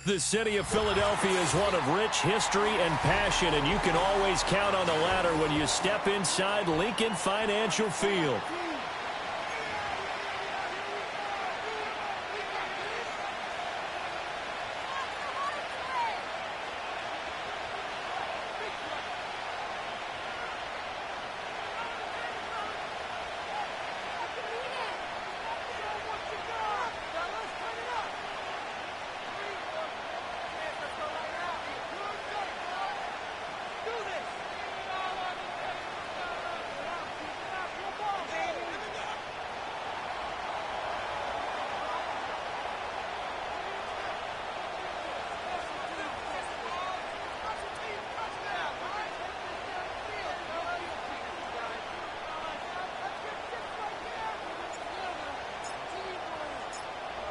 The city of Philadelphia is one of rich history and passion, and you can always count on the latter when you step inside Lincoln Financial Field.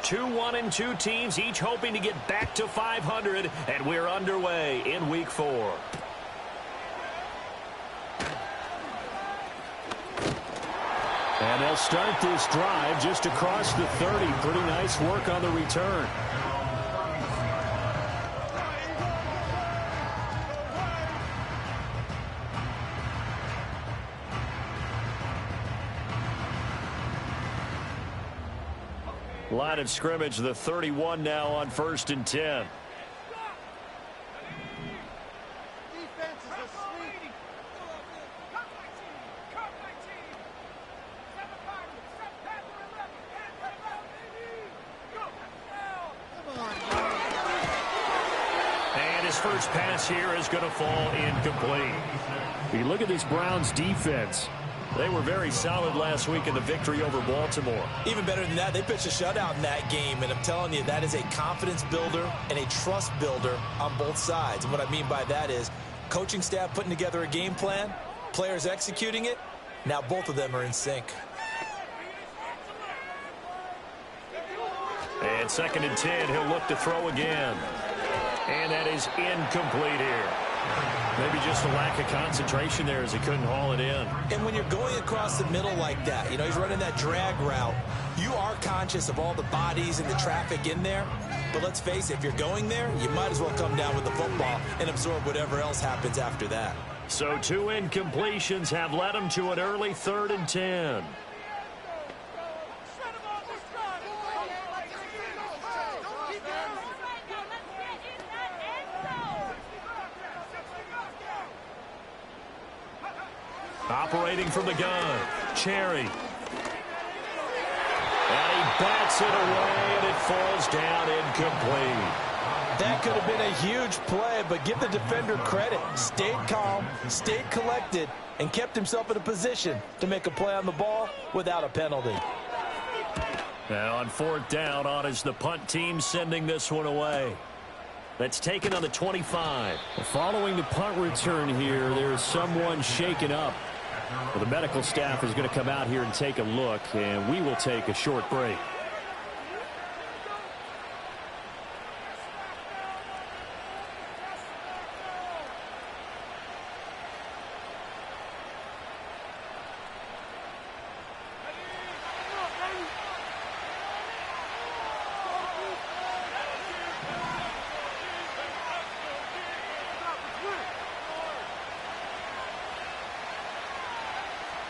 Two 1-2 teams, each hoping to get back to 500, and we're underway in Week 4. And they'll start this drive just across the 30. Pretty nice work on the return. Line of scrimmage, the 31 now on 1st and 10. And his first pass here is going to fall incomplete. You look at this Browns defense. They were very solid last week in the victory over Baltimore. Even better than that, they pitched a shutout in that game, and I'm telling you, that is a confidence builder and a trust builder on both sides. And what I mean by that is coaching staff putting together a game plan, players executing it. Now both of them are in sync. And 2nd and 10, he'll look to throw again. And that is incomplete here. Maybe just a lack of concentration there as he couldn't haul it in. And when you're going across the middle like that, you know, he's running that drag route, you are conscious of all the bodies and the traffic in there. But let's face it, if you're going there, you might as well come down with the football and absorb whatever else happens after that. So 2 incompletions have led him to an early 3rd and 10. Operating from the gun, Cherry. And he bats it away, and it falls down incomplete. That could have been a huge play, but give the defender credit. Stayed calm, stayed collected, and kept himself in a position to make a play on the ball without a penalty. Now on 4th down, on is the punt team sending this one away. That's taken on the 25. Following the punt return here, there's someone shaken up. Well, the medical staff is going to come out here and take a look, and we will take a short break.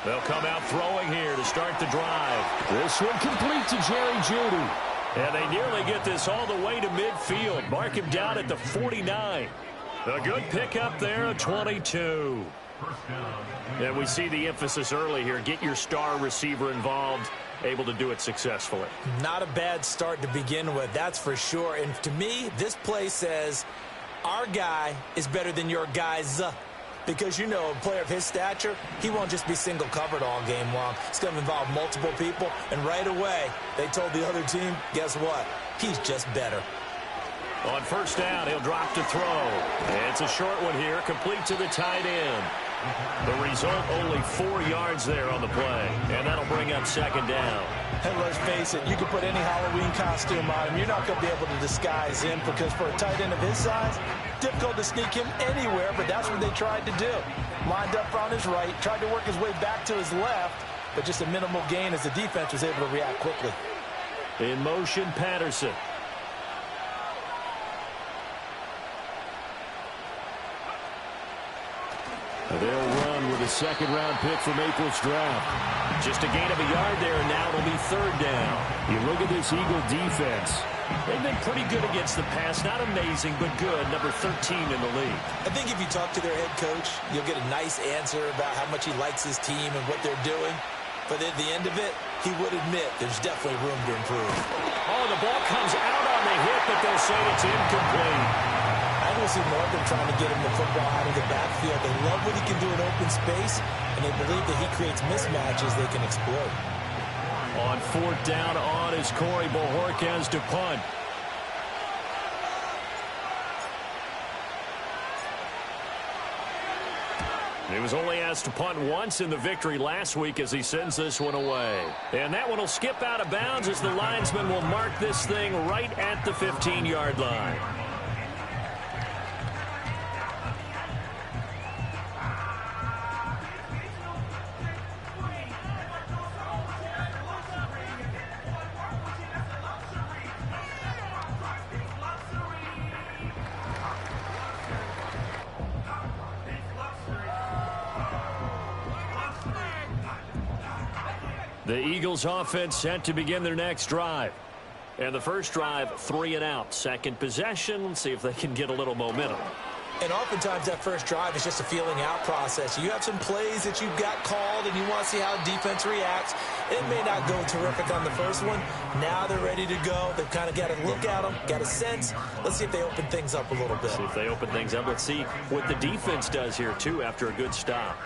They'll come out throwing here to start the drive. This one complete to Jerry Jeudy. And they nearly get this all the way to midfield. Mark him down at the 49. A good pickup there, a 22. And we see the emphasis early here. Get your star receiver involved, able to do it successfully. Not a bad start to begin with, that's for sure. And to me, this play says our guy is better than your guys. Because, you know, a player of his stature, he won't just be single covered all game long. It's going to involve multiple people. And right away, they told the other team, guess what? He's just better. On 1st down, he'll drop to throw. And it's a short one here, complete to the tight end. The result, only 4 yards there on the play. And that'll bring up 2nd down. And let's face it, you can put any Halloween costume on him. You're not going to be able to disguise him because for a tight end of his size, difficult to sneak him anywhere, but that's what they tried to do. Lined up on his right, tried to work his way back to his left, but just a minimal gain as the defense was able to react quickly. In motion, Patterson. They'll run with a second-round pick from April's draft. Just a gain of a yard there, and now it'll be third down. You look at this Eagle defense. They've been pretty good against the pass. Not amazing, but good. Number 13 in the league. I think if you talk to their head coach, you'll get a nice answer about how much he likes his team and what they're doing. But at the end of it, he would admit there's definitely room to improve. Oh, the ball comes out on the hit, but they'll say it's incomplete. I will see more of them trying to get him the football out of the backfield. They love what he can do in open space, and they believe that he creates mismatches they can exploit. On fourth down on is Corey Bojorquez to punt. He was only asked to punt once in the victory last week as he sends this one away. And that one will skip out of bounds as the linesman will mark this thing right at the 15-yard line. The Eagles offense set to begin their next drive. And the first drive, 3 and out. Second possession, let's see if they can get a little momentum. And oftentimes that first drive is just a feeling out process. You have some plays that you've got called and you want to see how defense reacts. It may not go terrific on the first one. Now they're ready to go. They've kind of got to look at them, got a sense. Let's see if they open things up a little bit. See if they open things up. Let's see what the defense does here, too, after a good stop.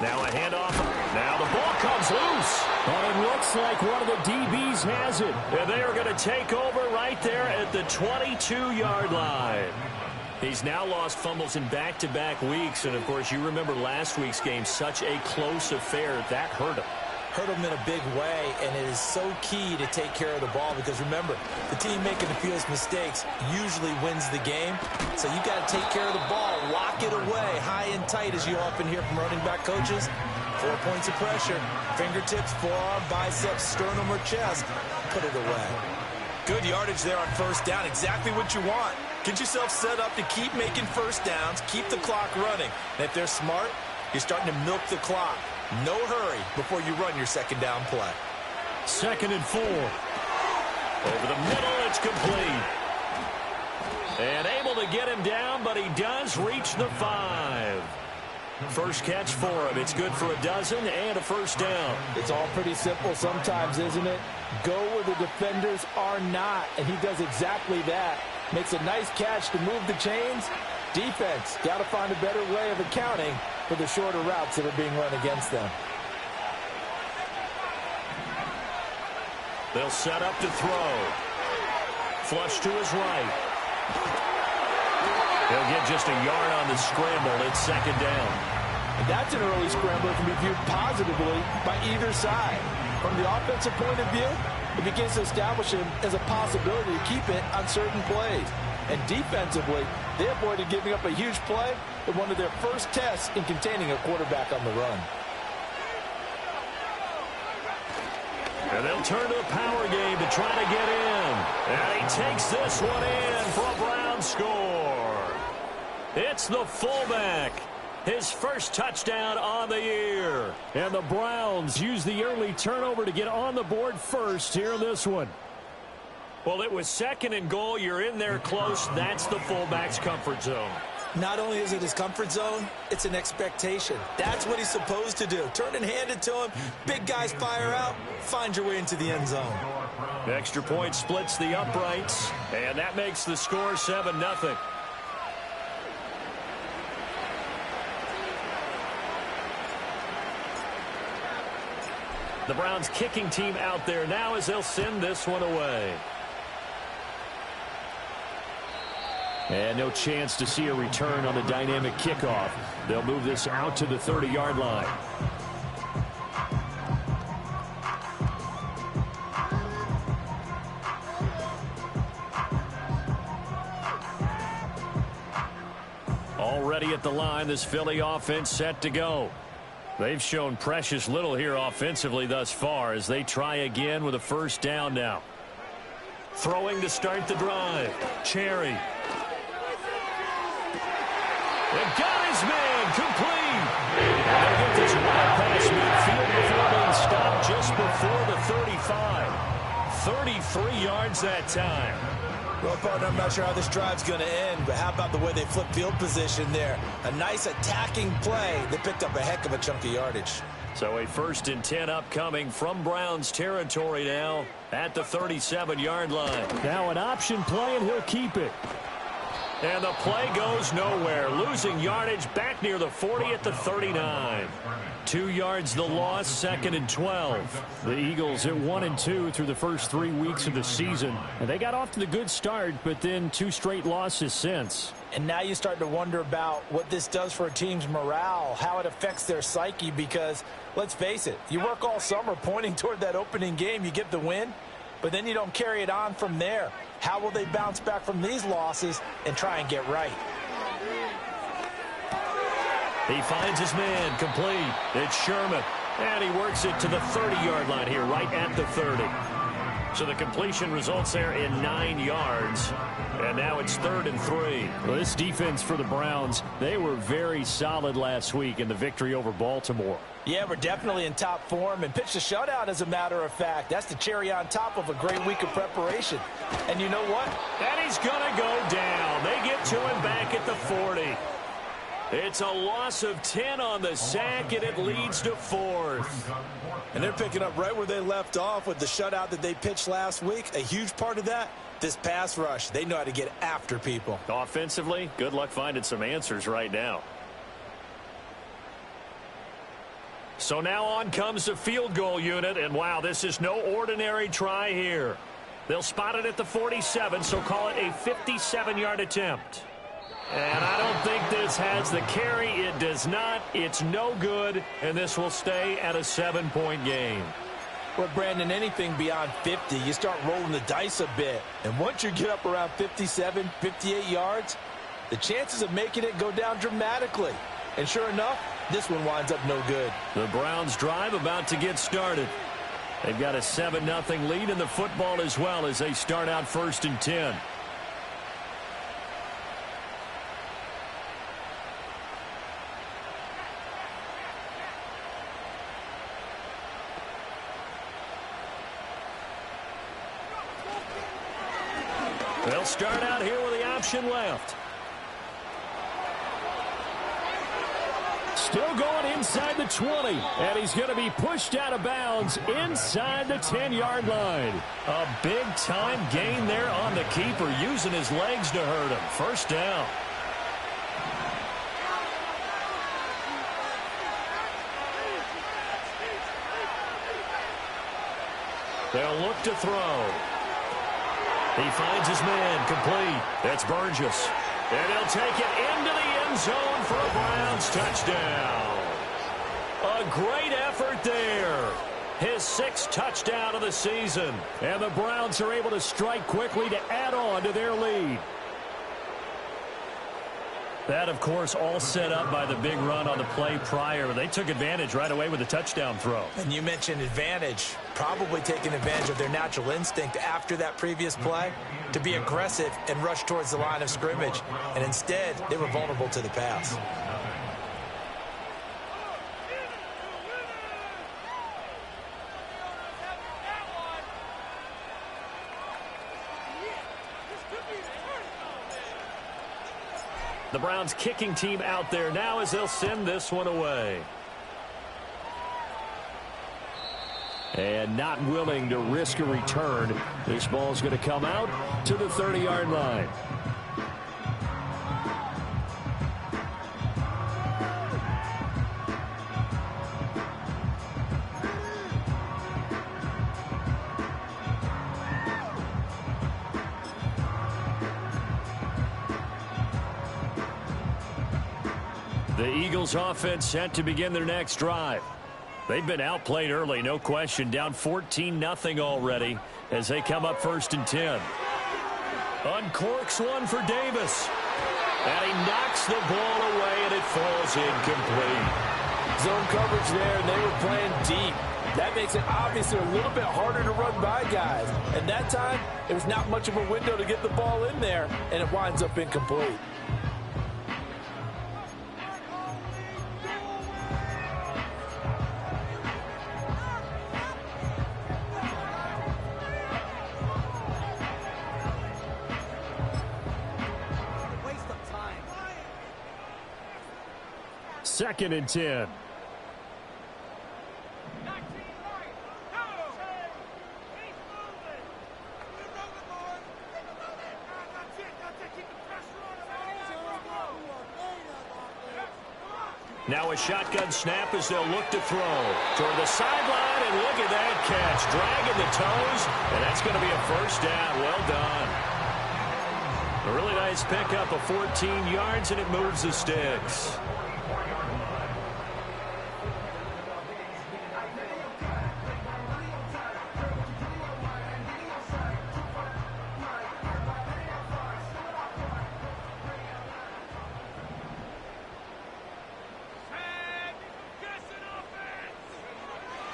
Now a handoff. Now the ball comes loose. And it looks like one of the DBs has it. And they are going to take over right there at the 22-yard line. He's now lost fumbles in back-to-back weeks. And, of course, you remember last week's game, such a close affair. That hurt him. Hurt him in a big way, and it is so key to take care of the ball because, remember, the team making the fewest mistakes usually wins the game. So you got to take care of the ball, lock it away, high and tight, as you often hear from running back coaches. 4 points of pressure, fingertips, forearm, biceps, sternum, or chest. Put it away. Good yardage there on first down, exactly what you want. Get yourself set up to keep making first downs, keep the clock running. And if they're smart, you're starting to milk the clock. No hurry before you run your second down play. 2nd and 4. Over the middle, it's complete. And able to get him down, but he does reach the 5. First catch for him. It's good for a dozen and a first down. It's all pretty simple sometimes, isn't it? Go where the defenders are not, and he does exactly that. Makes a nice catch to move the chains. Defense, got to find a better way of accounting for the shorter routes that are being run against them. They'll set up to throw. Flush to his right. He'll get just a yard on the scramble. It's second down. And that's an early scramble that can be viewed positively by either side. From the offensive point of view, it begins to establish him as a possibility to keep it on certain plays. And defensively, they avoided giving up a huge play in one of their first tests in containing a quarterback on the run. And they'll turn to a power game to try to get in. And he takes this one in for a Brown score. It's the fullback. His first touchdown on the year. And the Browns use the early turnover to get on the board first here in this one. Well, it was 2nd and goal. You're in there close. That's the fullback's comfort zone. Not only is it his comfort zone, it's an expectation. That's what he's supposed to do. Turn and hand it to him. Big guys fire out. Find your way into the end zone. Extra point splits the uprights. And that makes the score 7-0. The Browns kicking team out there now as they'll send this one away. And no chance to see a return on the dynamic kickoff. They'll move this out to the 30-yard line. ready at the line. This Philly offense set to go. They've shown precious little here offensively thus far as they try again with a first down now. Throwing to start the drive. Cherry. And got his man complete. And they get this wide pass midfield before being stopped just before the 35. 33 yards that time. Well, partner, I'm not sure how this drive's going to end, but how about the way they flip field position there? A nice attacking play that picked up a heck of a chunk of yardage. So a 1st and 10 upcoming from Browns territory now at the 37-yard line. Now an option play, and he'll keep it. And the play goes nowhere. Losing yardage back near the 40 at the 39. 2 yards the loss, 2nd and 12. The Eagles at 1-2 through the first 3 weeks of the season. And they got off to the good start, but then 2 straight losses since. And now you start to wonder about what this does for a team's morale, how it affects their psyche, because, let's face it, you work all summer pointing toward that opening game, you get the win, but then you don't carry it on from there. How will they bounce back from these losses and try and get right? He finds his man complete. It's Sherman. And he works it to the 30-yard line here, right at the 30. So the completion results there in 9 yards. And now it's 3rd and 3. Well, this defense for the Browns, they were very solid last week in the victory over Baltimore. Yeah, we're definitely in top form and pitched a shutout, as a matter of fact. That's the cherry on top of a great week of preparation. And you know what? And he's going to go down. They get to him back at the 40. It's a loss of 10 on the sack, and it leads to 4th. And they're picking up right where they left off with the shutout that they pitched last week. A huge part of that, this pass rush. They know how to get after people. Offensively, good luck finding some answers right now. So now on comes the field goal unit, and wow, this is no ordinary try here. They'll spot it at the 47, so call it a 57-yard attempt. And I don't think this has the carry. It does not. It's no good, and this will stay at a 7-point game. Well, Brandon, anything beyond 50, you start rolling the dice a bit. And once you get up around 57, 58 yards, the chances of making it go down dramatically. And sure enough, this one winds up no good. The Browns drive about to get started. They've got a 7-0 lead in the football as well as they start out 1st and 10. They'll start out here with the option left. Still going inside the 20, and he's going to be pushed out of bounds inside the 10-yard line. A big-time gain there on the keeper, using his legs to hurt him. First down. They'll look to throw. He finds his man complete. That's Burgess. And he'll take it into the end zone for a Browns touchdown. A great effort there. His 6th touchdown of the season. And the Browns are able to strike quickly to add on to their lead. That, of course, all set up by the big run on the play prior. They took advantage right away with the touchdown throw. And you mentioned advantage. Probably taking advantage of their natural instinct after that previous play to be aggressive and rush towards the line of scrimmage. And instead, they were vulnerable to the pass. The Browns kicking team out there now as they'll send this one away. And not willing to risk a return. This ball's going to come out to the 30-yard line. The Eagles offense set to begin their next drive. They've been outplayed early, no question, down 14-0 already as they come up 1st and 10. Uncorks one for Davis. And he knocks the ball away, and it falls incomplete. Zone coverage there, and they were playing deep. That makes it obviously a little bit harder to run by guys. And that time, it was not much of a window to get the ball in there, and it winds up incomplete. Second and 10. Now a shotgun snap as they'll look to throw toward the sideline, and look at that catch, dragging the toes, and that's going to be a first down. Well done. A really nice pickup of 14 yards, and it moves the sticks.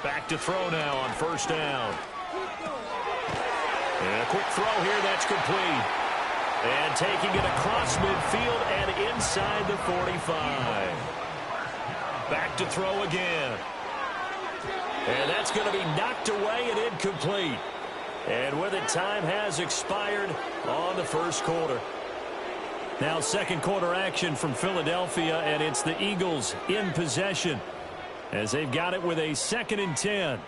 Back to throw now on first down. And a quick throw here, that's complete. And taking it across midfield and inside the 45. Back to throw again. And that's going to be knocked away and incomplete. And with it, time has expired on the first quarter. Now second quarter action from Philadelphia, and it's the Eagles in possession, as they've got it with a 2nd and 10.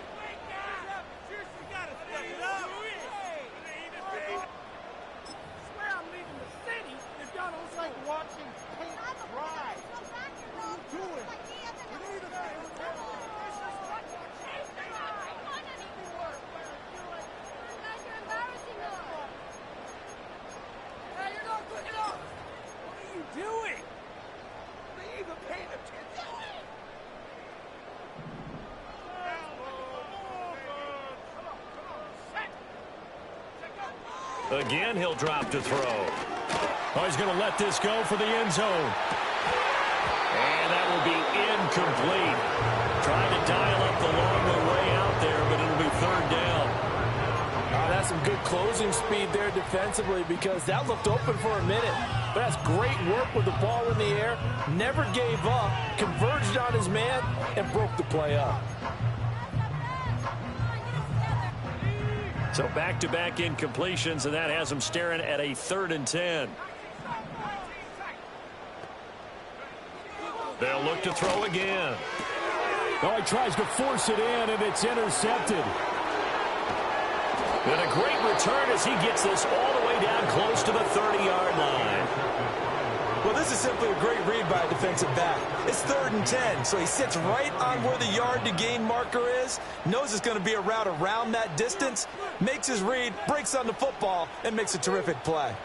Again, he'll drop to throw. Oh, he's going to let this go for the end zone. And that will be incomplete. Trying to dial up the long way out there, but it'll be third down. That's some good closing speed there defensively, because that looked open for a minute. But that's great work with the ball in the air. Never gave up, converged on his man, and broke the play up. So back-to-back incompletions, and that has them staring at a 3rd and 10. They'll look to throw again. Oh, he tries to force it in, and it's intercepted. And a great return as he gets this all the way down close to the 30-yard line. Well, this is simply a great read by a defensive back. It's 3rd and 10, so he sits right on where the yard-to-gain marker is, knows it's going to be a route around that distance, makes his read, breaks on the football, and makes a terrific play.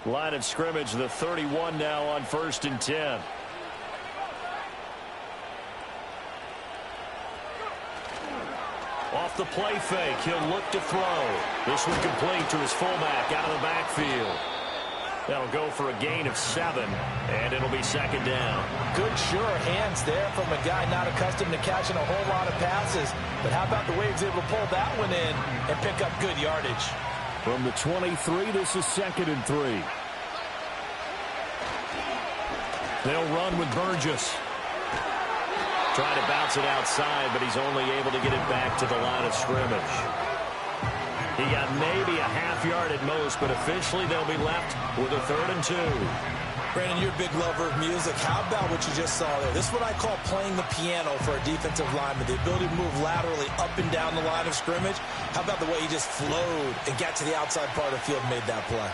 Line of scrimmage, the 31 now on 1st and 10. Off the play fake, he'll look to throw. This one complete to his fullback out of the backfield. That'll go for a gain of 7, and it'll be 2nd down. Good, sure hands there from a guy not accustomed to catching a whole lot of passes. But how about the way he was able to pull that one in and pick up good yardage? From the 23, this is 2nd and 3. They'll run with Burgess. Trying to bounce it outside, but he's only able to get it back to the line of scrimmage. He got maybe a half yard at most, but officially they'll be left with a 3rd and 2. Brandon, you're a big lover of music. How about what you just saw there? This is what I call playing the piano for a defensive lineman. The ability to move laterally up and down the line of scrimmage. How about the way he just flowed and got to the outside part of the field and made that play?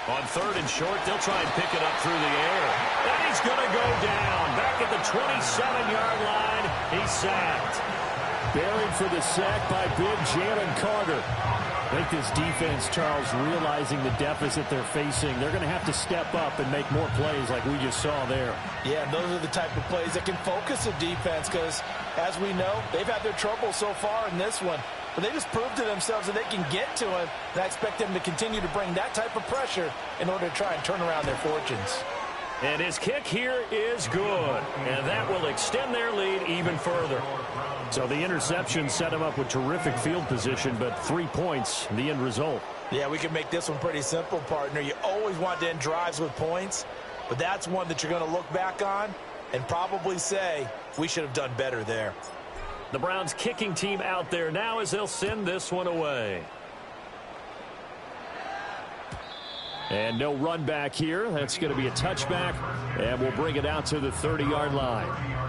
On 3rd and short, they'll try and pick it up through the air. And he's going to go down. Back at the 27-yard line, he's sacked. Buried for the sack by big Jalen Carter. I think this defense, Charles, realizing the deficit they're facing, they're going to have to step up and make more plays like we just saw there. Yeah, those are the type of plays that can focus the defense because, as we know, they've had their trouble so far in this one. But they just proved to themselves that they can get to him, and I expect them to continue to bring that type of pressure in order to try and turn around their fortunes. And his kick here is good, and that will extend their lead even further. So the interception set him up with terrific field position, but 3 points, the end result. Yeah, we can make this one pretty simple, partner. You always want to end drives with points, but that's one that you're going to look back on and probably say, we should have done better there. The Browns kicking team out there now as they'll send this one away. And no run back here. That's going to be a touchback, and we'll bring it out to the 30-yard line.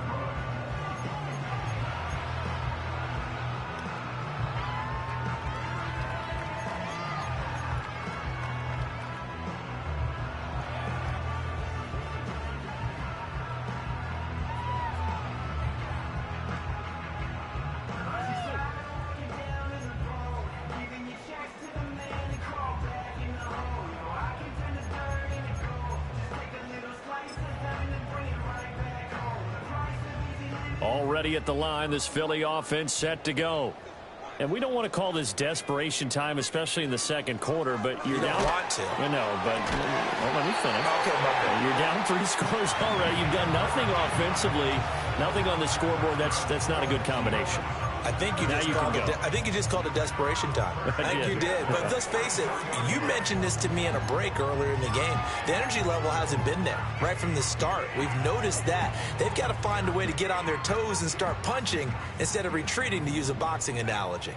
Already at the line, this Philly offense set to go. And we don't want to call this desperation time, especially in the second quarter, but you're down. Want to. I know, but let me finish. Okay, my bad. You're down 3 scores already. You've done nothing offensively, nothing on the scoreboard. That's not a good combination. I think you just called it desperation time. I think you did. But let's face it, you mentioned this to me in a break earlier in the game. The energy level hasn't been there right from the start. We've noticed that. They've got to find a way to get on their toes and start punching instead of retreating, to use a boxing analogy.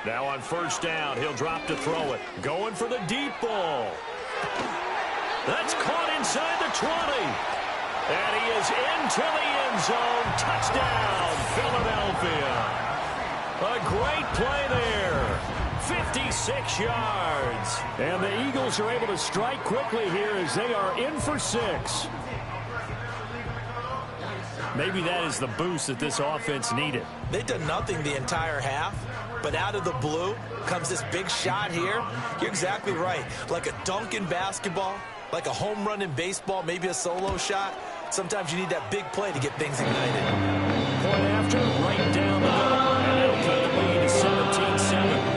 Now on first down, he'll drop to throw it. Going for the deep ball. That's caught inside the 20. And he is into the end zone. Touchdown, Philadelphia. A great play there. 56 yards. And the Eagles are able to strike quickly here as they are in for 6. Maybe that is the boost that this offense needed. They've done nothing the entire half, but out of the blue comes this big shot here. You're exactly right. Like a dunk in basketball, like a home run in baseball, maybe a solo shot. Sometimes you need that big play to get things ignited. Point after, right down the middle. And it'll cut the lead to 17-7.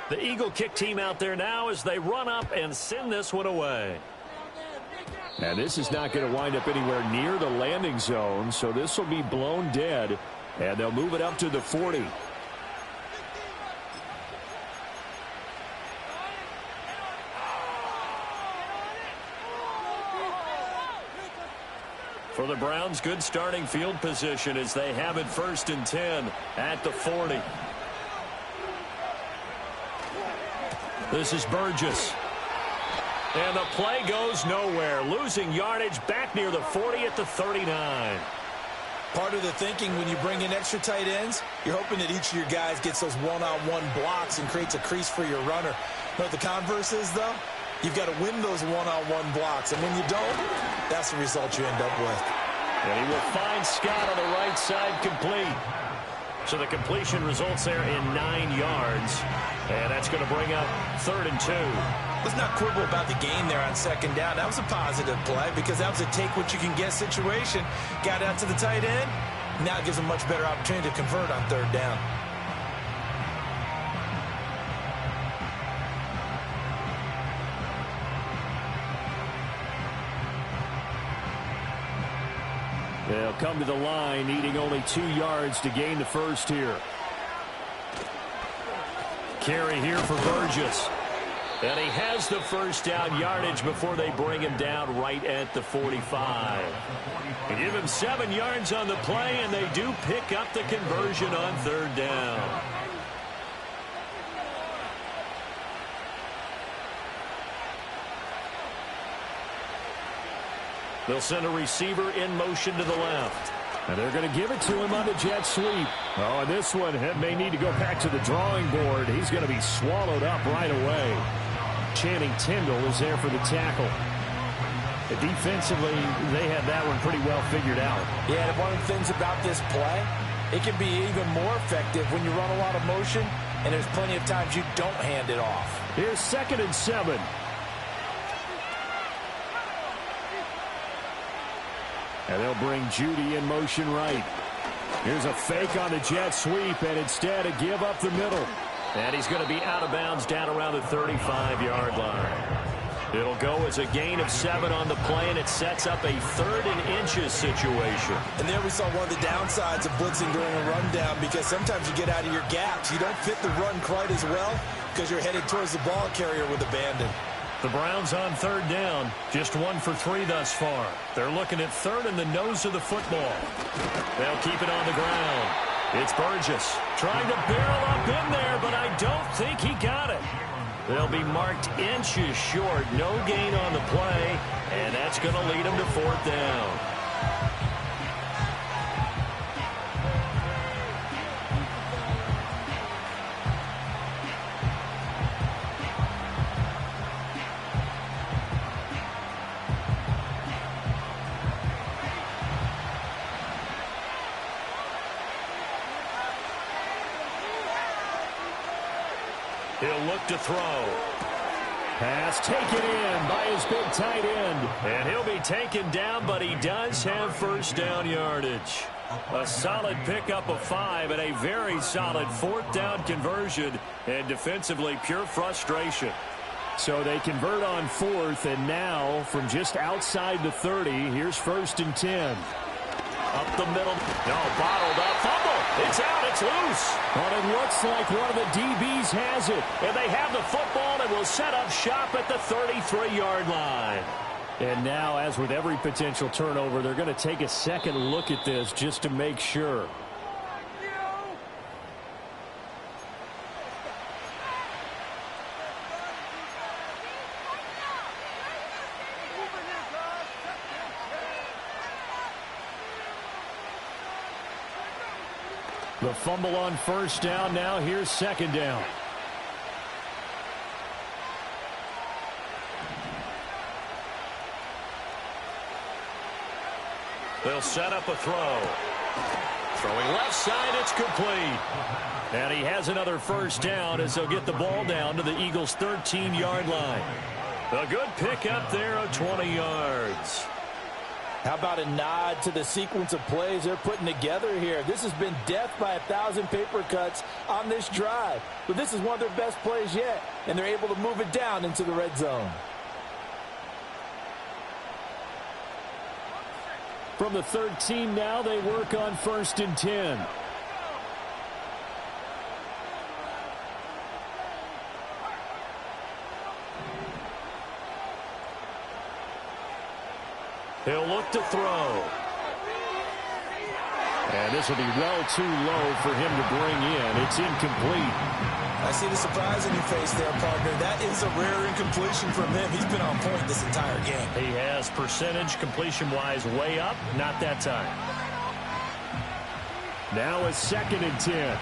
The Eagle kick team out there now as they run up and send this one away. And this is not going to wind up anywhere near the landing zone, so this will be blown dead, and they'll move it up to the 40. For the Browns, good starting field position as they have it 1st and 10 at the 40. This is Burgess. And the play goes nowhere. Losing yardage back near the 40 at the 39. Part of the thinking when you bring in extra tight ends, you're hoping that each of your guys gets those one-on-one blocks and creates a crease for your runner. You know what the converse is, though? You've got to win those one-on-one blocks. And when you don't, that's the result you end up with. And he will find Scott on the right side complete. So the completion results there in 9 yards. And that's going to bring up 3rd and 2. Let's not quibble about the gain there on 2nd down. That was a positive play because that was a take-what-you-can-get situation. Got out to the tight end. Now it gives them a much better opportunity to convert on 3rd down. They'll come to the line, needing only 2 yards to gain the first here. Carry here for Burgess. And he has the first down yardage before they bring him down right at the 45. They give him 7 yards on the play, and they do pick up the conversion on 3rd down. They'll send a receiver in motion to the left. And they're going to give it to him on the jet sweep. Oh, and this one may need to go back to the drawing board. He's going to be swallowed up right away. Channing Tindall is there for the tackle. Defensively, they had that one pretty well figured out. Yeah, and one of the things about this play, it can be even more effective when you run a lot of motion, and there's plenty of times you don't hand it off. Here's 2nd and 7. And they'll bring Judy in motion right. Here's a fake on the jet sweep, and instead a give up the middle. And he's going to be out of bounds down around the 35-yard line. It'll go as a gain of 7 on the play, and it sets up a 3rd and inches situation. And there we saw one of the downsides of blitzing during a rundown, because sometimes you get out of your gaps. You don't fit the run quite as well because you're headed towards the ball carrier with abandon. The Browns on 3rd down, just 1 for 3 thus far. They're looking at 3rd in the nose of the football. They'll keep it on the ground. It's Burgess trying to barrel up in there, but I don't think he got it. They'll be marked inches short. No gain on the play, and that's going to lead them to 4th down. He'll look to throw. Pass taken in by his big tight end. And he'll be taken down, but he does have 1st down yardage. A solid pickup of 5 and a very solid 4th down conversion. And defensively, pure frustration. So they convert on 4th, and now from just outside the 30, here's 1st and 10. Up the middle. No, bottled up. Fumble. It's out. It's loose. But it looks like one of the DBs has it. And they have the football and will set up shop at the 33-yard line. And now, as with every potential turnover, they're going to take a second look at this just to make sure. The fumble on 1st down. Now here's 2nd down. They'll set up a throw. Throwing left side, it's complete. And he has another 1st down as they'll get the ball down to the Eagles' 13-yard line. A good pickup there of 20 yards. How about a nod to the sequence of plays they're putting together here? This has been death by 1,000 paper cuts on this drive. But this is one of their best plays yet, and they're able to move it down into the red zone. From the 13 now, they work on 1st and 10. He'll look to throw. And this will be well too low for him to bring in. It's incomplete. I see the surprise in your face there, partner. That is a rare incompletion from him. He's been on point this entire game. He has percentage completion-wise way up. Not that time. Now a 2nd and 10.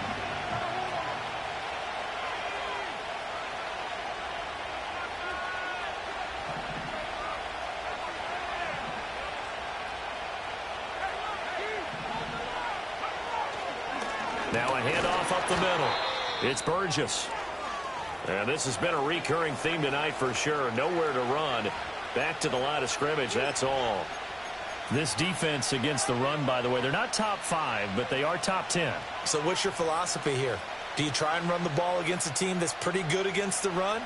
Now a handoff up the middle. It's Burgess. And this has been a recurring theme tonight for sure. Nowhere to run. Back to the line of scrimmage, that's all. This defense against the run, by the way, they're not top 5, but they are top 10. So what's your philosophy here? Do you try and run the ball against a team that's pretty good against the run?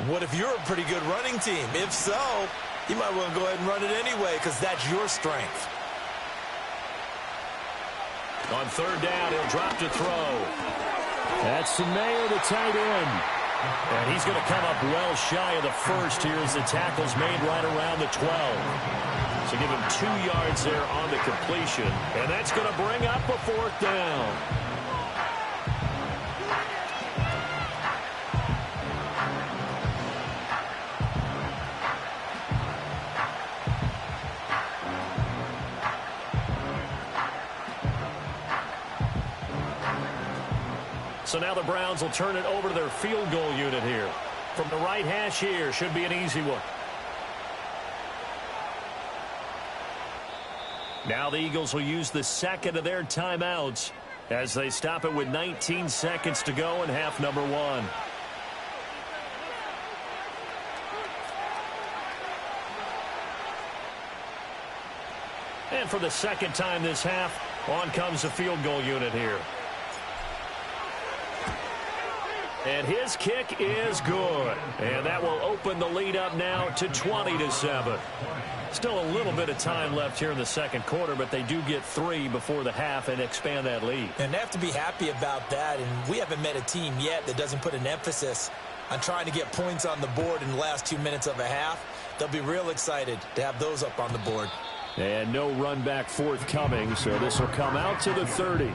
What if you're a pretty good running team? If so, you might want to go ahead and run it anyway because that's your strength. On 3rd down, he'll drop to throw. That's Mayer, the tight end. And he's going to come up well shy of the 1st here as the tackle's made right around the 12. So give him 2 yards there on the completion. And that's going to bring up a 4th down. So now the Browns will turn it over to their field goal unit here. From the right hash here, should be an easy one. Now the Eagles will use the second of their timeouts as they stop it with 19 seconds to go in half number one. And for the second time this half, on comes the field goal unit here. And his kick is good. And that will open the lead up now to 20-7. Still a little bit of time left here in the second quarter, but they do get 3 before the half and expand that lead. And they have to be happy about that. And we haven't met a team yet that doesn't put an emphasis on trying to get points on the board in the last 2 minutes of a half. They'll be real excited to have those up on the board. And no run back forthcoming, so this will come out to the 30.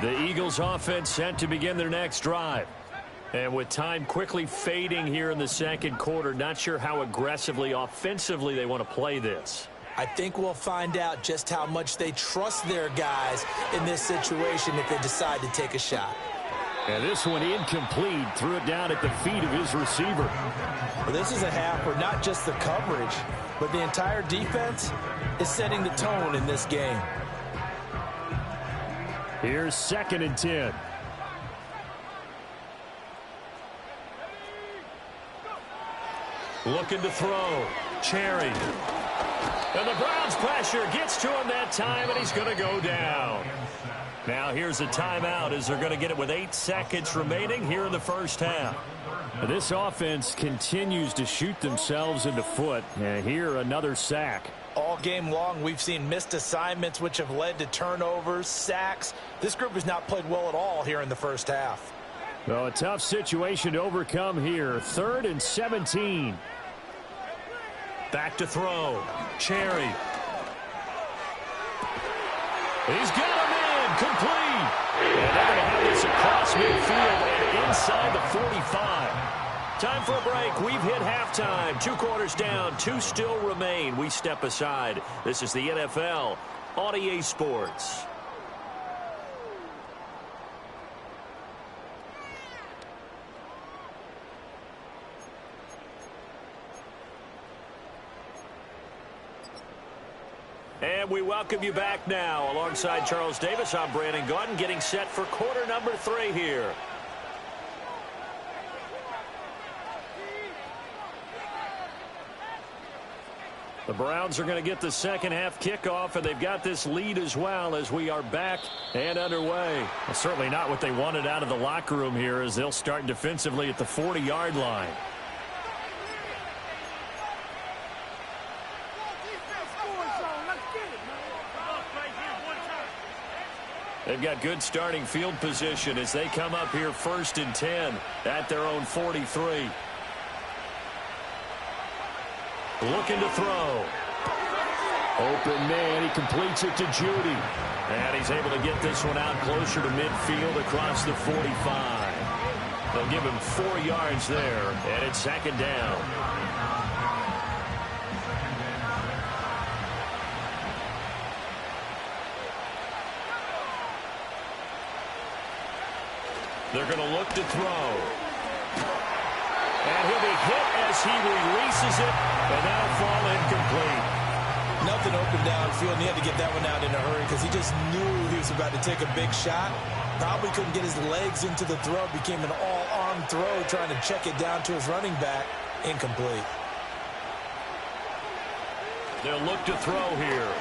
The Eagles offense set to begin their next drive. And with time quickly fading here in the second quarter, not sure how aggressively offensively they want to play this. I think we'll find out just how much they trust their guys in this situation if they decide to take a shot. And this one incomplete. Threw it down at the feet of his receiver. Well, this is a half where not just the coverage, but the entire defense is setting the tone in this game. Here's 2nd and 10. Looking to throw. Cherry. And the Browns pressure gets to him that time, and he's going to go down. Now here's a timeout as they're going to get it with 8 seconds remaining here in the first half. This offense continues to shoot themselves in the foot. And here another sack. All game long, we've seen missed assignments, which have led to turnovers, sacks. This group has not played well at all here in the first half. Well, a tough situation to overcome here. 3rd and 17. Back to throw. Cherry. He's got him in. Complete. And they're going to have this across midfield and inside the 45. Time for a break. We've hit halftime. 2 quarters down. 2 still remain. We step aside. This is the NFL on EA Sports. And we welcome you back now. Alongside Charles Davis, I'm Brandon Gaudin, getting set for quarter number 3 here. The Browns are going to get the second half kickoff, and they've got this lead as well as we are back and underway. Well, certainly not what they wanted out of the locker room here as they'll start defensively at the 40-yard line. They've got good starting field position as they come up here 1st and 10 at their own 43. Looking to throw. Open man. He completes it to Judy. And he's able to get this one out closer to midfield across the 45. They'll give him 4 yards there, and it's 2nd down. They're going to look to throw. And he'll be hit as he releases it, and that'll fall incomplete. Nothing open downfield, and he had to get that one out in a hurry because he just knew he was about to take a big shot. Probably couldn't get his legs into the throw. Became an all-arm throw, trying to check it down to his running back. Incomplete. They'll look to throw here.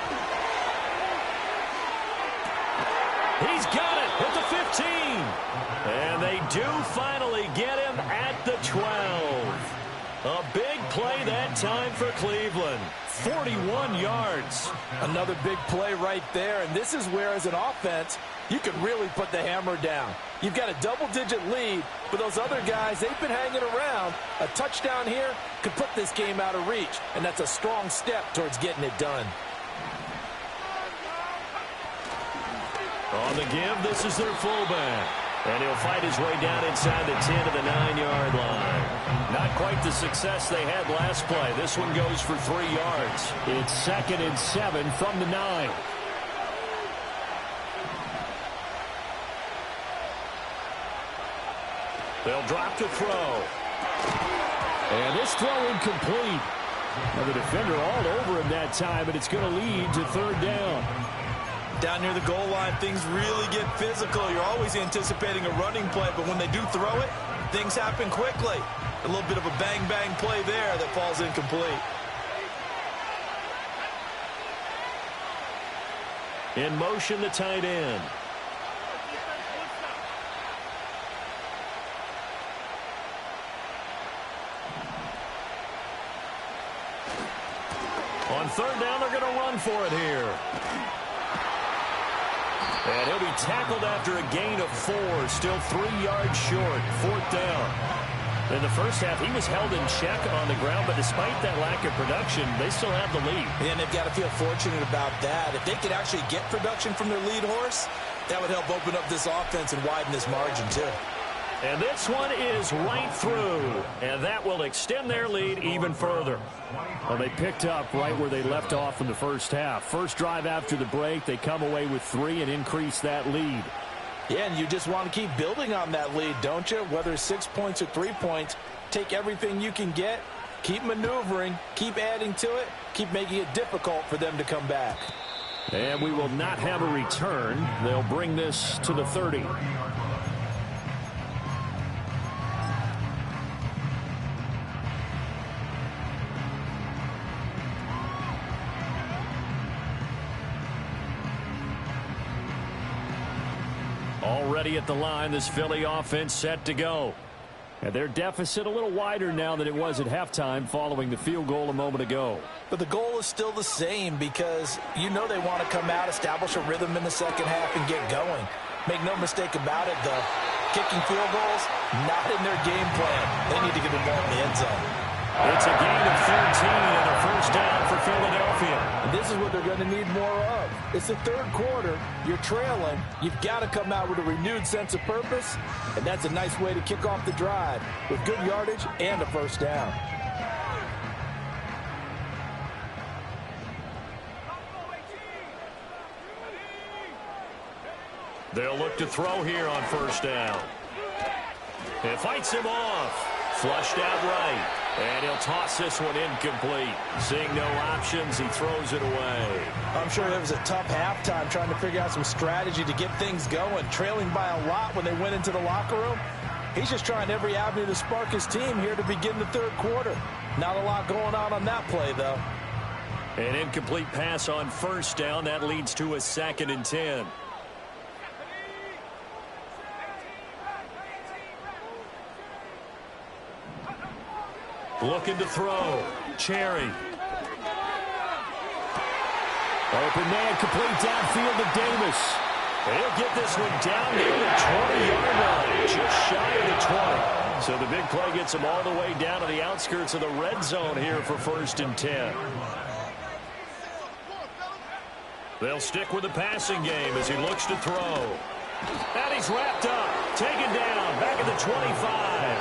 He's got it at the 15. And they do finally get him at the 12. A big play that time for Cleveland. 41 yards. Another big play right there, and this is where, as an offense, you can really put the hammer down. You've got a double-digit lead, but those other guys, they've been hanging around. A touchdown here could put this game out of reach, and that's a strong step towards getting it done. On the give, this is their fullback. And he'll fight his way down inside the 10 to the 9-yard line. Not quite the success they had last play. This one goes for 3 yards. It's 2nd and 7 from the 9. They'll drop to throw. And this throw incomplete. Now the defender all over him that time, but it's going to lead to 3rd down. Down near the goal line, things really get physical. You're always anticipating a running play, but when they do throw it, things happen quickly. A little bit of a bang-bang play there that falls incomplete. In motion, the tight end. On 3rd down, they're going to run for it here. And he'll be tackled after a gain of 4. Still 3 yards short. 4th down. In the first half, he was held in check on the ground, but despite that lack of production, they still have the lead. And they've got to feel fortunate about that. If they could actually get production from their lead horse, that would help open up this offense and widen this margin, too. And this one is right through, and that will extend their lead even further. Well, they picked up right where they left off in the first half. First drive after the break, they come away with 3 and increase that lead. Yeah, and you just want to keep building on that lead, don't you? Whether it's 6 points or 3 points, take everything you can get, keep maneuvering, keep adding to it, keep making it difficult for them to come back. And we will not have a return. They'll bring this to the 30. Already at the line, this Philly offense set to go. And their deficit a little wider now than it was at halftime following the field goal a moment ago. But the goal is still the same because you know they want to come out, establish a rhythm in the second half, and get going. Make no mistake about it, though. Kicking field goals, not in their game plan. They need to get the ball in the end zone. It's a gain of 13 and a first down for Philadelphia. And this is what they're going to need more of. It's the 3rd quarter. You're trailing. You've got to come out with a renewed sense of purpose, and that's a nice way to kick off the drive with good yardage and a first down. They'll look to throw here on first down. It fights him off. Flushed out right. And he'll toss this one incomplete. Seeing no options, he throws it away. I'm sure it was a tough halftime trying to figure out some strategy to get things going. Trailing by a lot when they went into the locker room. He's just trying every avenue to spark his team here to begin the 3rd quarter. Not a lot going on that play, though. An incomplete pass on first down. That leads to a 2nd and 10. Looking to throw. Cherry. Open man, complete downfield to Davis. He'll get this one down near the 20-yard line. Just shy of the 20. So the big play gets him all the way down to the outskirts of the red zone here for 1st and 10. They'll stick with the passing game as he looks to throw. And he's wrapped up. Taken down. Back at the 25.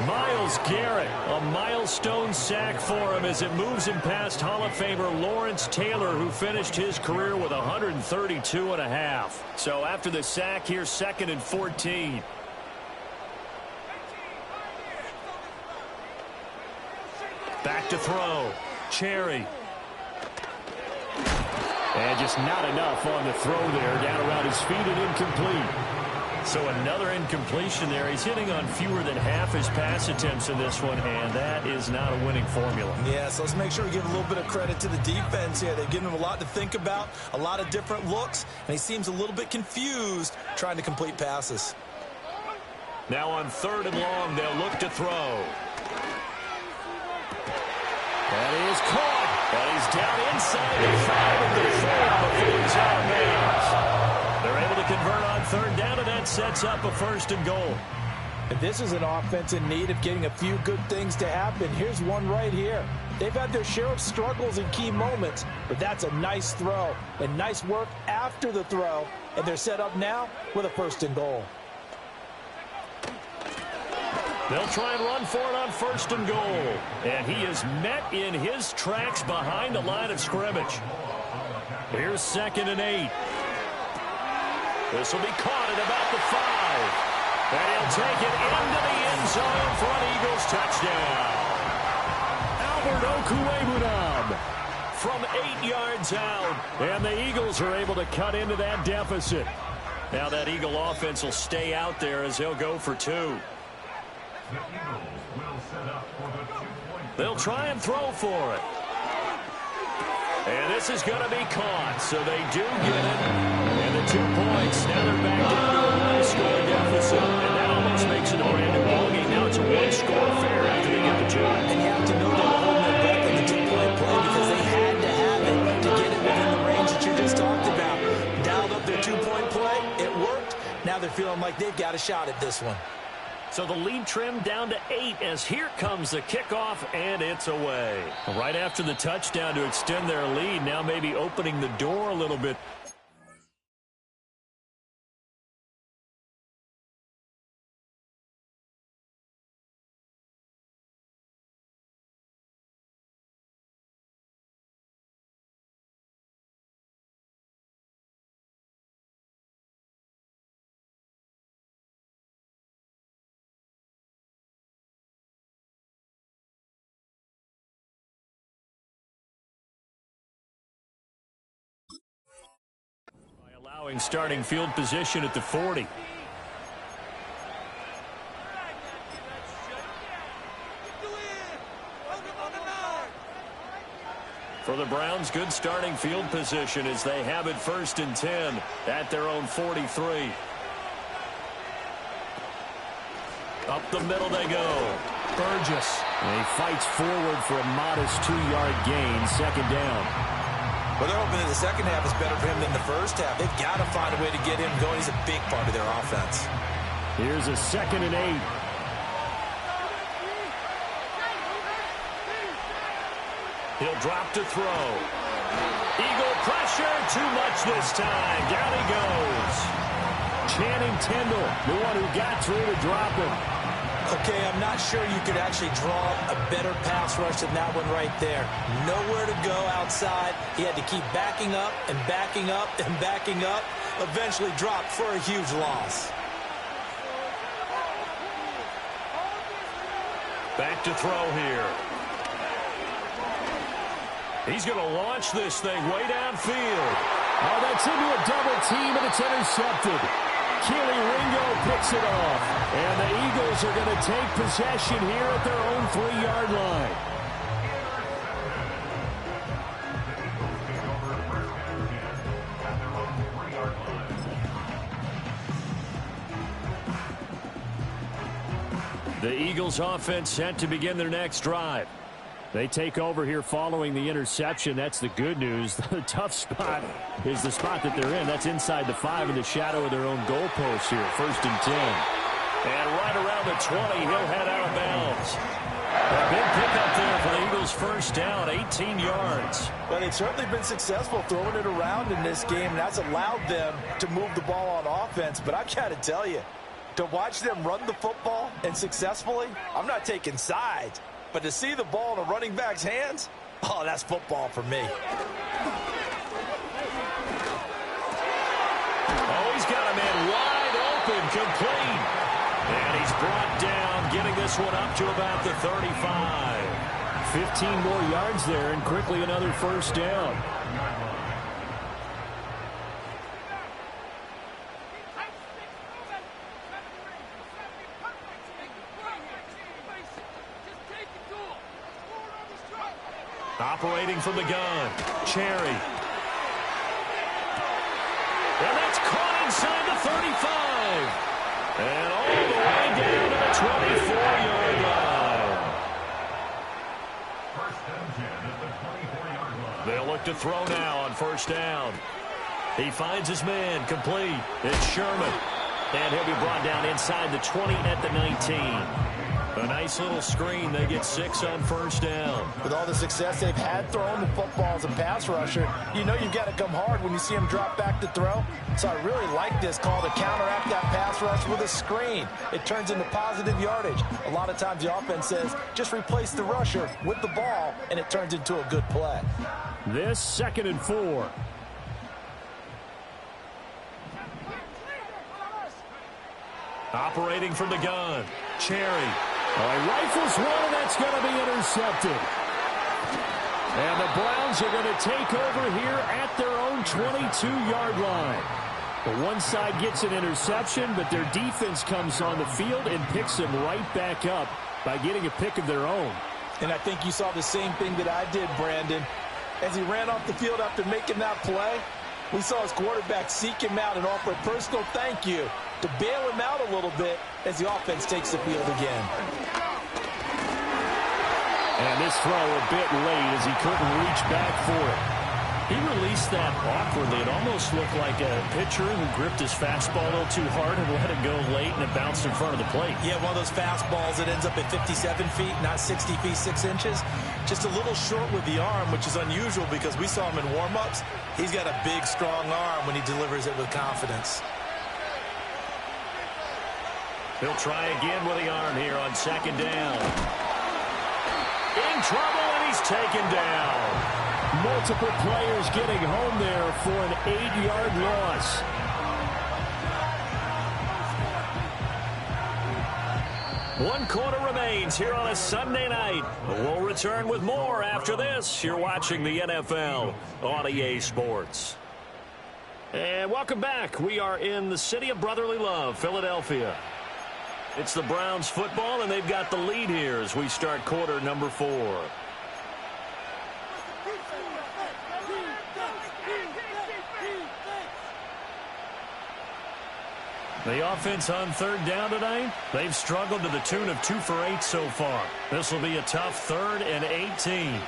Myles Garrett, a milestone sack for him as it moves him past Hall of Famer Lawrence Taylor, who finished his career with 132.5. So after the sack, here's 2nd and 14. Back to throw. Cherry. And just not enough on the throw there. Down around his feet and incomplete. So another incompletion there. He's hitting on fewer than half his pass attempts in this one, and that is not a winning formula. Yeah, so let's make sure we give a little bit of credit to the defense here. They've given him a lot to think about, a lot of different looks, and he seems a little bit confused trying to complete passes. Now on 3rd and long, they'll look to throw. That is caught. And he's down inside the 5 of the 4 before he's out of bounds. They're able to convert on 3rd down, and that sets up a 1st and goal. And this is an offense in need of getting a few good things to happen. Here's one right here. They've had their share of struggles in key moments, but that's a nice throw and nice work after the throw. And they're set up now with a 1st and goal. They'll try and run for it on 1st and goal. And he is met in his tracks behind the line of scrimmage. Here's 2nd and 8. This will be caught at about the 5. And he'll take it into the end zone for an Eagles touchdown. Albert Okwuegbunam From 8 yards out. And the Eagles are able to cut into that deficit. Now that Eagle offense will stay out there as they'll go for 2. They'll try and throw for it. And this is going to be caught, so they do get it. And the 2 points, now they're back down to a 1-score deficit. And that almost makes it a brand new ballgame. Now it's a 1-score affair after they get the 2. And you have to know they were holding their breath in the 2-point play because they had to have it to get it within the range that you just talked about. Dialed up their 2-point play. It worked. Now they're feeling like they've got a shot at this one. So the lead trimmed down to 8 as here comes the kickoff, and it's away. Right after the touchdown to extend their lead, now maybe opening the door a little bit. Allowing starting field position at the 40. For the Browns, good starting field position as they have it 1st and 10 at their own 43. Up the middle they go. Burgess. And he fights forward for a modest 2-yard gain, 2nd down. Well, they're hoping that the second half is better for him than the first half. They've got to find a way to get him going. He's a big part of their offense. Here's a 2nd and 8. He'll drop to throw. Eagle pressure, too much this time. Down he goes. Channing Tindall, the one who got through to drop him. Okay, I'm not sure you could actually draw a better pass rush than that one right there. Nowhere to go outside. He had to keep backing up and backing up and backing up. Eventually dropped for a huge loss. Back to throw here. He's going to launch this thing way downfield. Oh, that's into a double team, and it's intercepted. Keely Ringo picks it off. And the Eagles are going to take possession here at their own 3-yard line. The Eagles offense set to begin their next drive. They take over here following the interception. That's the good news. The tough spot is the spot that they're in. That's inside the 5 in the shadow of their own goalpost here. 1st and 10. And right around the 20, he'll head out of bounds. A big pickup there for the Eagles' 1st down, 18 yards. Well, they've certainly been successful throwing it around in this game, and that's allowed them to move the ball on offense. But I've got to tell you, to watch them run the football and successfully, I'm not taking sides. But to see the ball in a running back's hands, oh, that's football for me. Oh, he's got a man wide open, complete. And he's brought down, getting this one up to about the 35. 15 more yards there, and quickly another 1st down. Operating from the gun, Cherry. And that's caught inside the 35. And all the way down to the 24-yard line. They'll look to throw now on 1st down. He finds his man, complete. It's Sherman. And he'll be brought down inside the 20 at the 19. A nice little screen. They get 6 on first down. With all the success they've had throwing the football as a pass rusher, you know you've got to come hard when you see them drop back to throw. So I really like this call to counteract that pass rush with a screen. It turns into positive yardage. A lot of times the offense says, just replace the rusher with the ball, and it turns into a good play. This 2nd and 4. Operating from the gun, Cherry. He rifles one, and that's going to be intercepted. And the Browns are going to take over here at their own 22-yard line. The one side gets an interception, but their defense comes on the field and picks them right back up by getting a pick of their own. And I think you saw the same thing that I did, Brandon. As he ran off the field after making that play, we saw his quarterback seek him out and offer a personal thank you to bail him out a little bit as the offense takes the field again. And this throw a bit late as he couldn't reach back for it. He released that awkwardly. It almost looked like a pitcher who gripped his fastball a little too hard and let it go late, and it bounced in front of the plate. Yeah, one of those fastballs that ends up at 57 feet, not 60 feet, 6 inches. Just a little short with the arm, which is unusual because we saw him in warm-ups. He's got a big, strong arm when he delivers it with confidence. He'll try again with the arm here on 2nd down. In trouble, and he's taken down. Multiple players getting home there for an 8-yard loss. One quarter remains here on a Sunday night. We'll return with more after this. You're watching the NFL on EA Sports. And welcome back. We are in the city of brotherly love, Philadelphia. It's the Browns football, and they've got the lead here as we start quarter number 4. The offense on 3rd down tonight, they've struggled to the tune of 2 for 8 so far. This will be a tough 3rd and 18.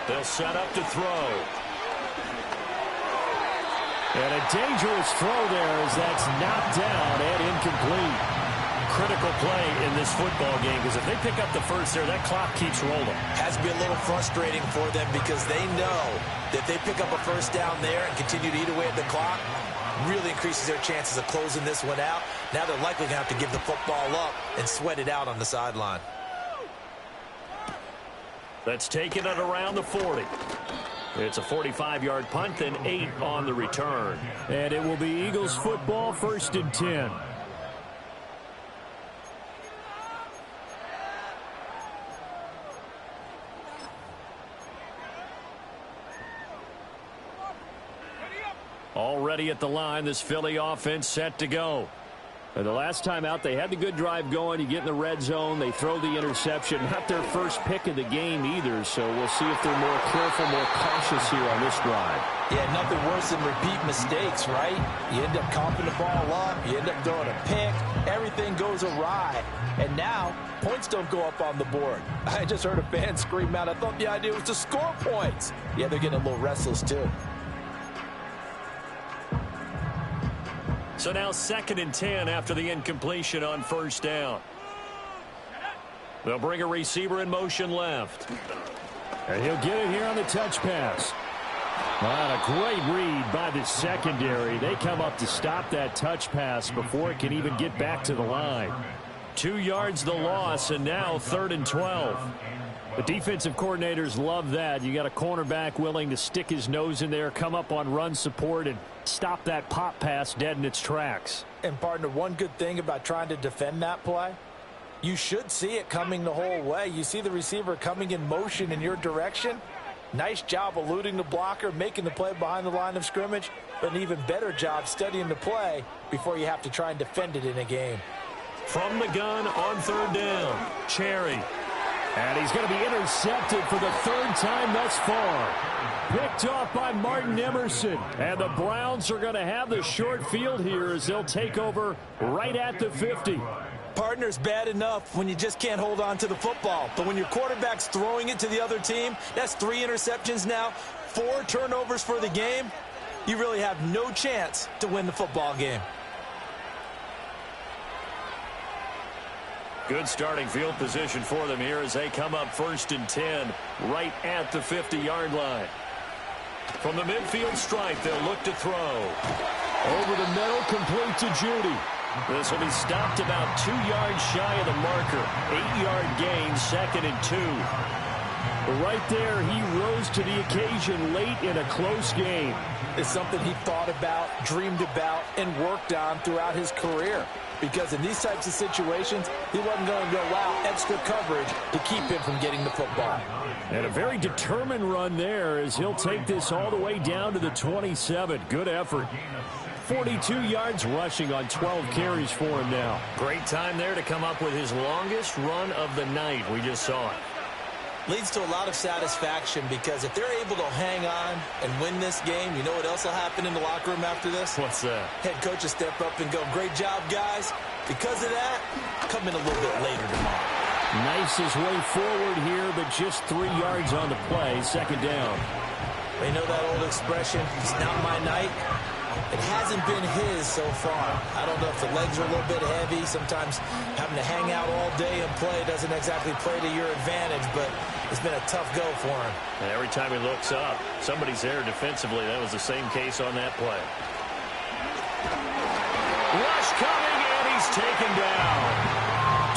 They'll set up to throw. And a dangerous throw there as that's knocked down and incomplete. Critical play in this football game because if they pick up the first there, that clock keeps rolling. Has to be a little frustrating for them because they know that if they pick up a first down there and continue to eat away at the clock, really increases their chances of closing this one out. Now they're likely going to have to give the football up and sweat it out on the sideline. That's taken it around the 40. It's a 45-yard punt and 8 on the return. And it will be Eagles football, 1st and 10. Already at the line, this Philly offense set to go. And the last time out, they had the good drive going. You get in the red zone, they throw the interception. Not their first pick of the game either, so we'll see if they're more careful, more cautious here on this drive. Yeah, nothing worse than repeat mistakes, right? You end up coughing the ball up, you end up throwing a pick, everything goes awry. And now, points don't go up on the board. I just heard a fan scream out, I thought the idea was to score points. Yeah, they're getting a little restless too. So now 2nd and 10 after the incompletion on 1st down. They'll bring a receiver in motion left. And he'll get it here on the touch pass. And a great read by the secondary. They come up to stop that touch pass before it can even get back to the line. 2 yards the loss, and now 3rd and 12. The defensive coordinators love that. You got a cornerback willing to stick his nose in there, come up on run support, and stop that pop pass dead in its tracks. And, partner, one good thing about trying to defend that play, you should see it coming the whole way. You see the receiver coming in motion in your direction. Nice job eluding the blocker, making the play behind the line of scrimmage, but an even better job studying the play before you have to try and defend it in a game. From the gun on 3rd down, Cherry. And he's going to be intercepted for the 3rd time thus far. Picked off by Martin Emerson. And the Browns are going to have the short field here as they'll take over right at the 50. Partner's bad enough when you just can't hold on to the football. But when your quarterback's throwing it to the other team, that's 3 interceptions now, 4 turnovers for the game. You really have no chance to win the football game. Good starting field position for them here as they come up 1st and 10 right at the 50-yard line. From the midfield stripe, they'll look to throw. Over the middle, complete to Judy. This will be stopped about 2 yards shy of the marker. 8-yard gain, 2nd and 2. Right there, he rose to the occasion late in a close game. It's something he thought about, dreamed about, and worked on throughout his career. Because in these types of situations, he wasn't going to allow extra coverage to keep him from getting the football. And a very determined run there as he'll take this all the way down to the 27. Good effort. 42 yards rushing on 12 carries for him now. Great time there to come up with his longest run of the night. We just saw it. Leads to a lot of satisfaction because if they're able to hang on and win this game, you know what else will happen in the locker room after this? What's that? Head coach will step up and go, great job, guys. Because of that, come in a little bit later tomorrow. Nice his way forward here, but just 3 yards on the play. 2nd down. You know that old expression, it's not my night? It hasn't been his so far. I don't know if the legs are a little bit heavy. Sometimes having to hang out all day and play doesn't exactly play to your advantage, but it's been a tough go for him. And every time he looks up, somebody's there defensively. That was the same case on that play. Rush coming, and he's taken down.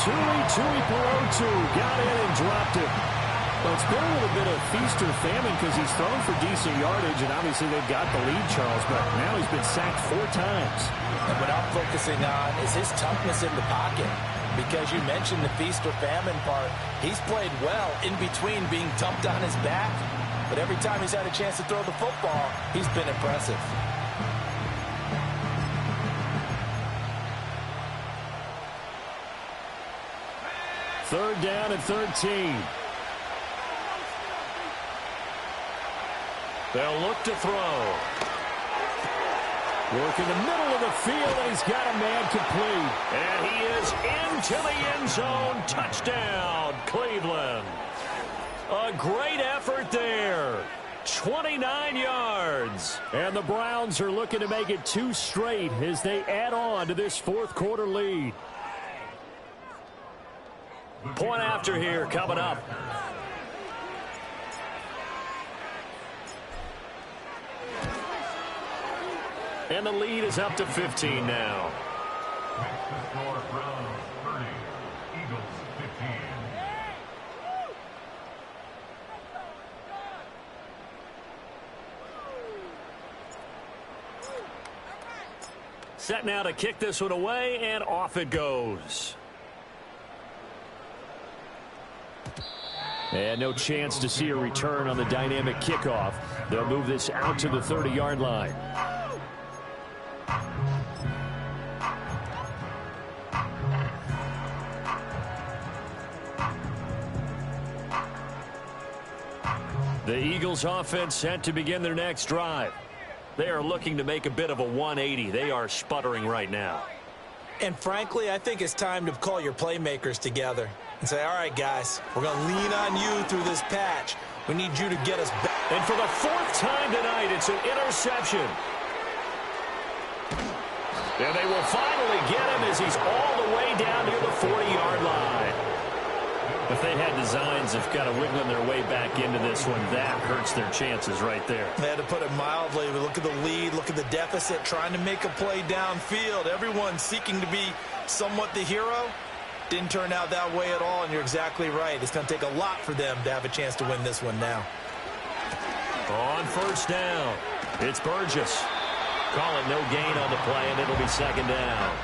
Tuipulotu got in and dropped it. Well, it's been a little bit of feast or famine because he's thrown for decent yardage, and obviously they've got the lead, Charles, but now he's been sacked 4 times. And what I'm focusing on is his toughness in the pocket. Because you mentioned the feast or famine part, he's played well in between being dumped on his back. But every time he's had a chance to throw the football, he's been impressive. Third down and 13. They'll look to throw. Work in the middle of the field, and he's got a man complete. And he is into the end zone. Touchdown, Cleveland. A great effort there. 29 yards. And the Browns are looking to make it 2 straight as they add on to this 4th quarter lead. Point after here coming up. And the lead is up to 15 now. Set now to kick this one away, and off it goes. And no chance to see a return on the dynamic kickoff. They'll move this out to the 30-yard line. The Eagles offense set to begin their next drive. They are looking to make a bit of a 180. They are sputtering right now. And frankly, I think it's time to call your playmakers together and say, all right, guys, we're going to lean on you through this patch. We need you to get us back. And for the 4th time tonight, it's an interception. And they will finally get him as he's all the way down near the 40-yard line. If they had designs of kind of wiggling their way back into this one, that hurts their chances right there. They had to put it mildly. We look at the lead, look at the deficit, trying to make a play downfield. Everyone seeking to be somewhat the hero. Didn't turn out that way at all, and you're exactly right. It's going to take a lot for them to have a chance to win this one now. On 1st down, it's Burgess. Call it no gain on the play, and it'll be 2nd down.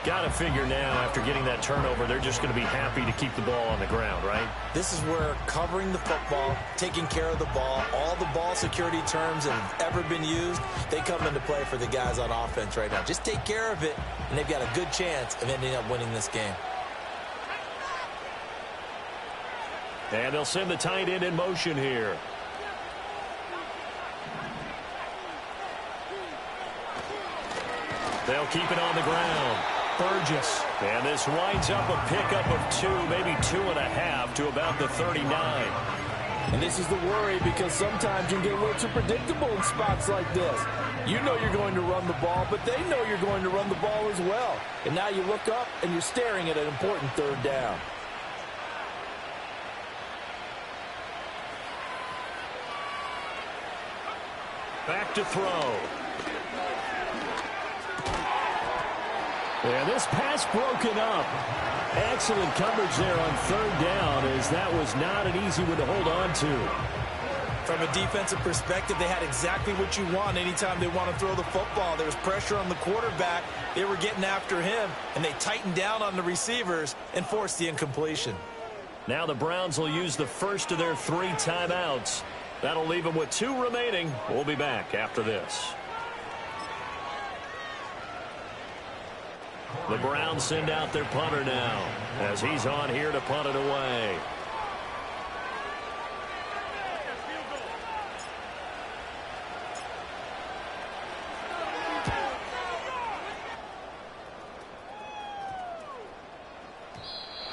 Got to figure now, after getting that turnover, they're just going to be happy to keep the ball on the ground, right? This is where covering the football, taking care of the ball, all the ball security terms that have ever been used, they come into play for the guys on offense right now. Just take care of it, and they've got a good chance of ending up winning this game. And they'll send the tight end in motion here. They'll keep it on the ground. Burgess. And this winds up a pickup of 2, maybe 2.5 to about the 39. And this is the worry because sometimes you can get a little too predictable in spots like this. You know you're going to run the ball, but they know you're going to run the ball as well. And now you look up and you're staring at an important third down. Back to throw. And this pass broken up. Excellent coverage there on third down, as that was not an easy one to hold on to. From a defensive perspective, they had exactly what you want anytime they want to throw the football. There was pressure on the quarterback. They were getting after him, and they tightened down on the receivers and forced the incompletion. Now the Browns will use the first of their 3 timeouts. That'll leave them with 2 remaining. We'll be back after this. The Browns send out their punter now as he's on here to punt it away.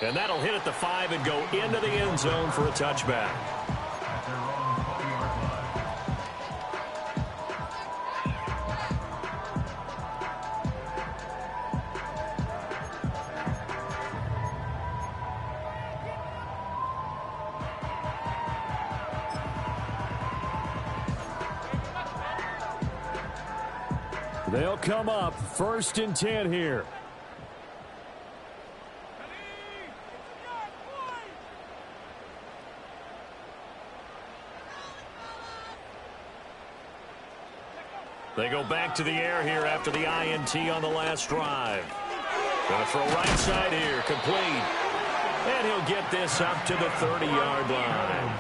And that'll hit at the 5 and go into the end zone for a touchback. They'll come up 1st and 10 here. They go back to the air here after the INT on the last drive. Going to throw right side here, complete. And he'll get this up to the 30-yard line.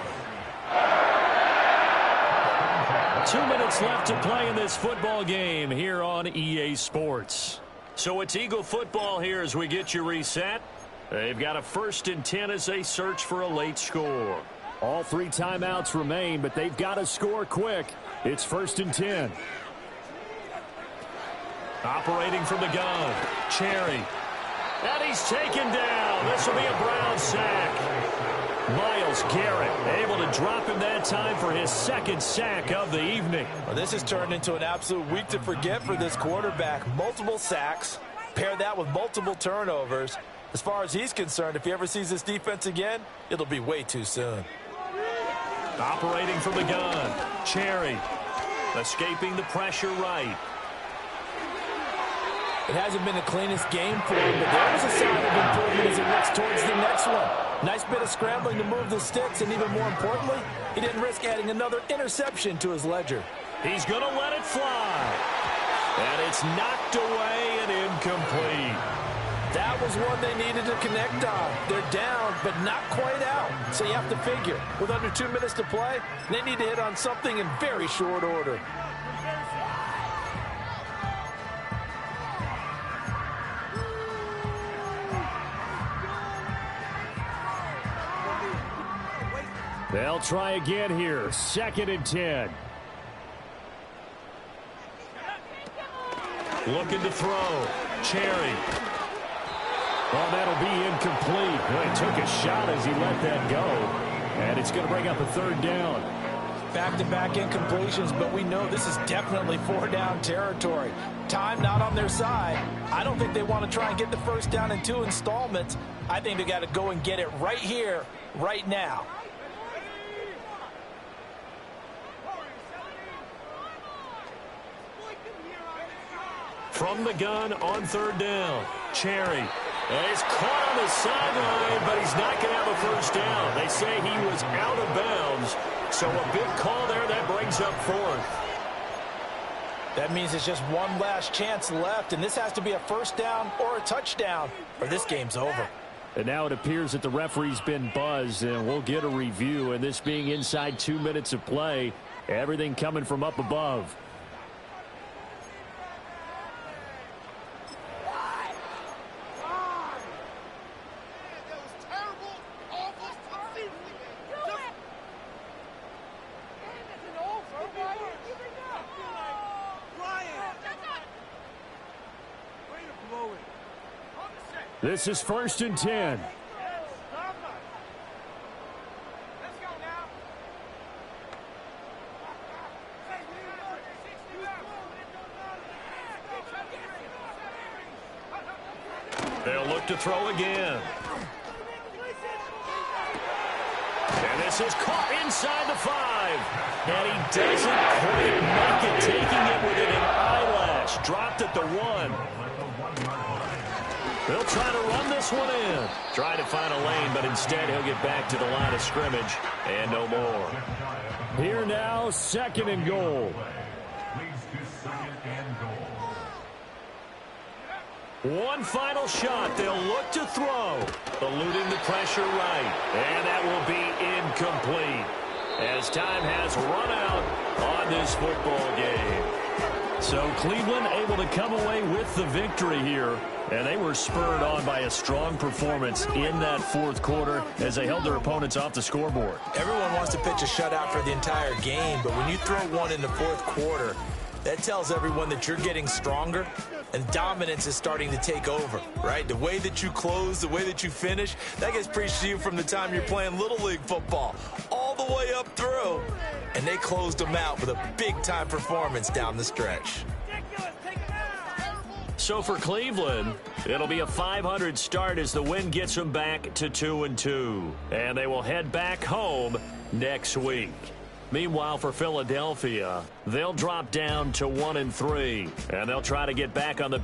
2 minutes left to play in this football game here on EA Sports. So it's Eagle football here as we get you reset. They've got a 1st and 10 as they search for a late score. All 3 timeouts remain, but they've got to score quick. It's 1st and 10. Operating from the gun, Cherry. And he's taken down. This will be a Brown sack. Myles Garrett able to drop him that time for his 2nd sack of the evening. Well, this has turned into an absolute week to forget for this quarterback. Multiple sacks. Pair that with multiple turnovers. As far as he's concerned, if he ever sees this defense again, it'll be way too soon. Operating from the gun, Cherry. Escaping the pressure right. It hasn't been the cleanest game for him, but there was a sign of improvement as he looks towards the next one. Nice bit of scrambling to move the sticks, and even more importantly, he didn't risk adding another interception to his ledger. He's going to let it fly. And it's knocked away and incomplete. That was one they needed to connect on. They're down, but not quite out. So you have to figure, with under 2 minutes to play, they need to hit on something in very short order. They'll try again here. 2nd and 10. Looking to throw. Cherry. Well, that'll be incomplete. Well, he took a shot as he let that go. And it's going to bring up a 3rd down. Back-to-back incompletions, but we know this is definitely 4-down territory. Time not on their side. I don't think they want to try and get the 1st down in 2 installments. I think they got to go and get it right here, right now. From the gun on 3rd down. Cherry. And he's caught on the sideline, but he's not going to have a 1st down. They say he was out of bounds. So a big call there that brings up 4th. That means it's just one last chance left, and this has to be a 1st down or a touchdown, or this game's over. And now it appears that the referee's been buzzed, and we'll get a review. And this being inside 2 minutes of play, everything coming from up above. This is 1st and 10. They'll look to throw again. And this is caught inside the 5. And he doesn't quite make it, taking it within an eyelash. Dropped at the 1. They'll try to run this one in. Trying to find a lane, but instead he'll get back to the line of scrimmage. And no more. Here now, 2nd and goal. One final shot. They'll look to throw. Eluding the pressure right. And that will be incomplete, as time has run out on this football game. So Cleveland able to come away with the victory here. And they were spurred on by a strong performance in that 4th quarter as they held their opponents off the scoreboard. Everyone wants to pitch a shutout for the entire game, but when you throw one in the 4th quarter, that tells everyone that you're getting stronger and dominance is starting to take over, right? The way that you close, the way that you finish, that gets preached to you from the time you're playing Little League football all the way up through. And they closed them out with a big-time performance down the stretch. So for Cleveland, it'll be a .500 start as the win gets them back to 2-2. And they will head back home next week. Meanwhile, for Philadelphia, they'll drop down to 1-3, and they'll try to get back on the